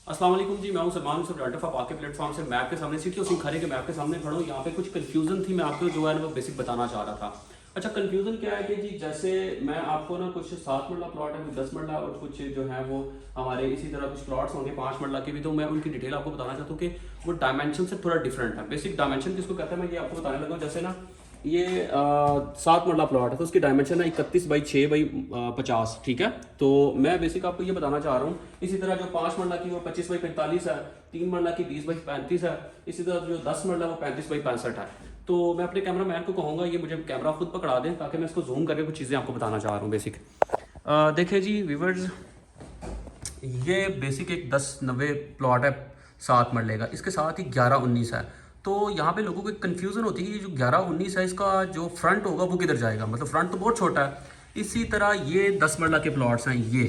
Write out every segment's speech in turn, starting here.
अस्सलाम वालेकुम जी, मैं हूं सलमान यूसुफ डाटा ऑफ आपके प्लेटफॉर्म से मैप के सामने सिटी ऑफ सिंखारे के मैप के सामने खड़ा हूं। यहाँ पे कुछ कंफ्यूजन थी, मैं आपको जो है ना वो बेसिक बताना चाह रहा था। अच्छा, कंफ्यूजन क्या है कि जी जैसे मैं आपको ना कुछ 7 मरला प्लॉट है, कुछ 10 मरला और कुछ जो है वो हमारे इसी तरह कुछ प्लॉट्स होंगे 5 मरला के भी, तो मैं उनकी डिटेल आपको बताना चाहता हूँ कि वो डायमेंशन से थोड़ा डिफरेंट है। बेसिक डायमेंशन किसको कहते हैं मैं ये आपको बताने लगा हूँ। जैसे ना ये 7 मरला प्लॉट है तो उसकी डायमेंशन है 31 बाई 6 बाई 50, ठीक है। तो मैं बेसिक आपको ये बताना चाह रहा हूँ। इसी तरह जो 5 मरला की वो 25 बाई 45 है, 3 मरला की 20 बाई 35 है, इसी तरह जो 10 मरला वो 35 बाई 65 है। तो मैं अपने कैमरा मैन को कहूँगा ये मुझे कैमरा खुद पकड़ा दें ताकि मैं इसको जूम करके कुछ चीज़ें आपको बताना चाह रहा हूँ। बेसिक देखिए जी व्यूवर्स, ये बेसिक एक 10-90 प्लॉट है 7 मरले का, इसके साथ ही 11-19 है। तो यहाँ पे लोगों को एक कन्फ्यूज़न होती है कि जो 11-19 है इसका जो फ्रंट होगा वो किधर जाएगा, मतलब फ्रंट तो बहुत छोटा है। इसी तरह ये 10 मरला के प्लॉट्स हैं ये,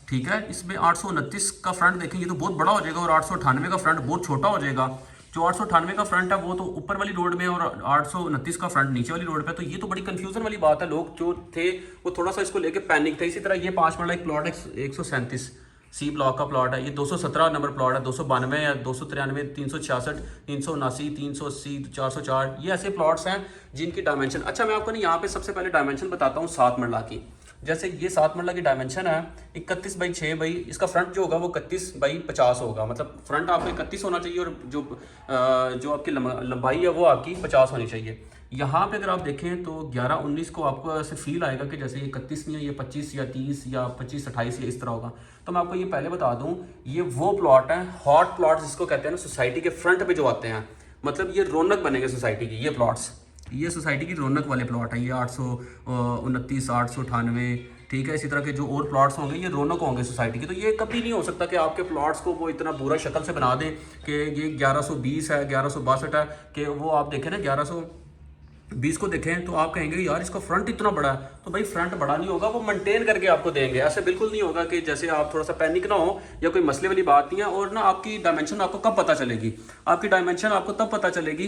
ठीक है। इसमें 829 का फ्रंट देखेंगे तो बहुत बड़ा हो जाएगा और 898 का फ्रंट बहुत छोटा हो जाएगा। जो 898 का फ्रंट है वो तो ऊपर वाली रोड में और 829 का फ्रंट नीचे वाली रोड पे, तो ये तो बड़ी कंफ्यूजन वाली बात है। लोग जो थे वो थोड़ा सा इसको लेके पैनिक थे। इसी तरह ये 5 मरला एक प्लॉट है 137 सी ब्लॉक का प्लॉट है, ये 217 नंबर प्लॉट है, 292 या 293, 366, 379, 380, 404, ये ऐसे प्लॉट्स हैं जिनकी डायमेंशन। अच्छा, मैं आपको ना यहाँ पे सबसे पहले डायमेंशन बताता हूँ 7 मरला की। जैसे ये 7 मरला की डायमेंशन है 31 बाई 6 बाई, इसका फ्रंट जो होगा वो 31 बाई 50 होगा, मतलब फ्रंट आपको 31 होना चाहिए और जो आपकी लंबाई है वो आपकी 50 होनी चाहिए। यहाँ पे अगर आप देखें तो 11-19 को आपको ऐसे फील आएगा कि जैसे ये 31 नहीं है, ये 25 या 30 या 25-28 या इस तरह होगा। तो मैं आपको ये पहले बता दूं, ये वो प्लॉट है हॉट प्लॉट जिसको कहते हैं ना, सोसाइटी के फ्रंट पे जो आते हैं, मतलब ये रौनक बनेंगे सोसाइटी की। ये प्लॉट्स, ये सोसाइटी की रौनक वाले प्लॉट हैं। ये 829, 898, ठीक है। इसी तरह के जो और प्लॉट्स होंगे ये रौनक होंगे सोसाइटी की। तो ये कभी नहीं हो सकता कि आपके प्लॉट्स को वो इतना बुरा शक्ल से बना दें कि ये 1120 है, 1162 है, कि वो आप देखें ना 1120 को देखें तो आप कहेंगे यार इसका फ्रंट इतना बड़ा है। तो भाई फ्रंट बड़ा नहीं होगा, वो मेंटेन करके आपको देंगे। ऐसे बिल्कुल नहीं होगा कि जैसे आप थोड़ा सा पैनिक ना हो या कोई मसले वाली बात नहीं है। और ना आपकी डायमेंशन आपको कब पता चलेगी, आपकी डायमेंशन आपको तब पता चलेगी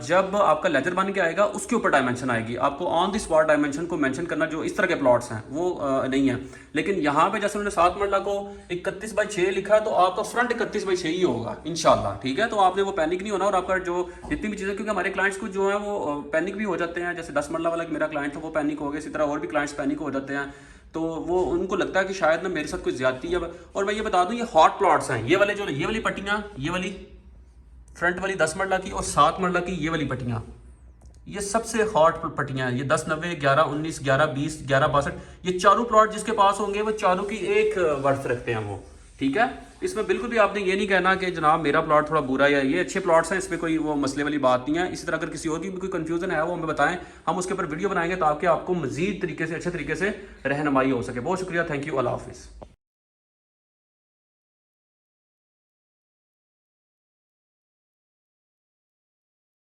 जब आपका लेजर बन के आएगा, उसके ऊपर डायमेंशन आएगी। आपको ऑन द स्पॉट डायमेंशन को मेंशन करना जो इस तरह के प्लॉट्स हैं वो नहीं है। लेकिन यहाँ पे जैसे उन्होंने 7 मरला को 31 बाई 6 लिखा है तो आपका फ्रंट 31 बाई 6 ही होगा इंशाल्लाह, ठीक है। तो आपने वो पैनिक नहीं होना। और आपका जो जितनी भी चीज़ें, क्योंकि हमारे क्लाइंट्स को जो है वो पैनिक भी हो जाते हैं, जैसे 10 मरला वाला मेरा क्लाइंट था वो पैनिक हो गया, इसी तरह और भी क्लाइंट्स पैनिक हो जाते हैं। तो वो उनको लगता है कि शायद ना मेरे साथ कोई ज्यादती है। और मैं ये बता दूं, ये हॉट प्लॉट्स हैं। ये वाले जो ये वाली पट्टियाँ, ये वाली फ्रंट वाली 10 मरला की और 7 मरला की ये वाली पट्टियाँ, ये सबसे हॉट पट्टियाँ हैं। ये 10-90, 11-19, 11-20, 11-62, ये चारों प्लॉट जिसके पास होंगे वो चारों की एक वर्थ रखते हैं वो, ठीक है। इसमें बिल्कुल भी आपने ये नहीं कहना कि जनाब मेरा प्लॉट थोड़ा बुरा है, ये अच्छे प्लॉट्स हैं, इसमें कोई वो मसले वाली बात नहीं है। इसी तरह अगर किसी और की भी कोई कंफ्यूजन है वो हमें बताएं, हम उसके ऊपर वीडियो बनाएंगे ताकि आपको मजीद तरीके से अच्छे तरीके से रहनुमाई हो सके। बहुत शुक्रिया, थैंक यू, अल्लाह हाफिज़।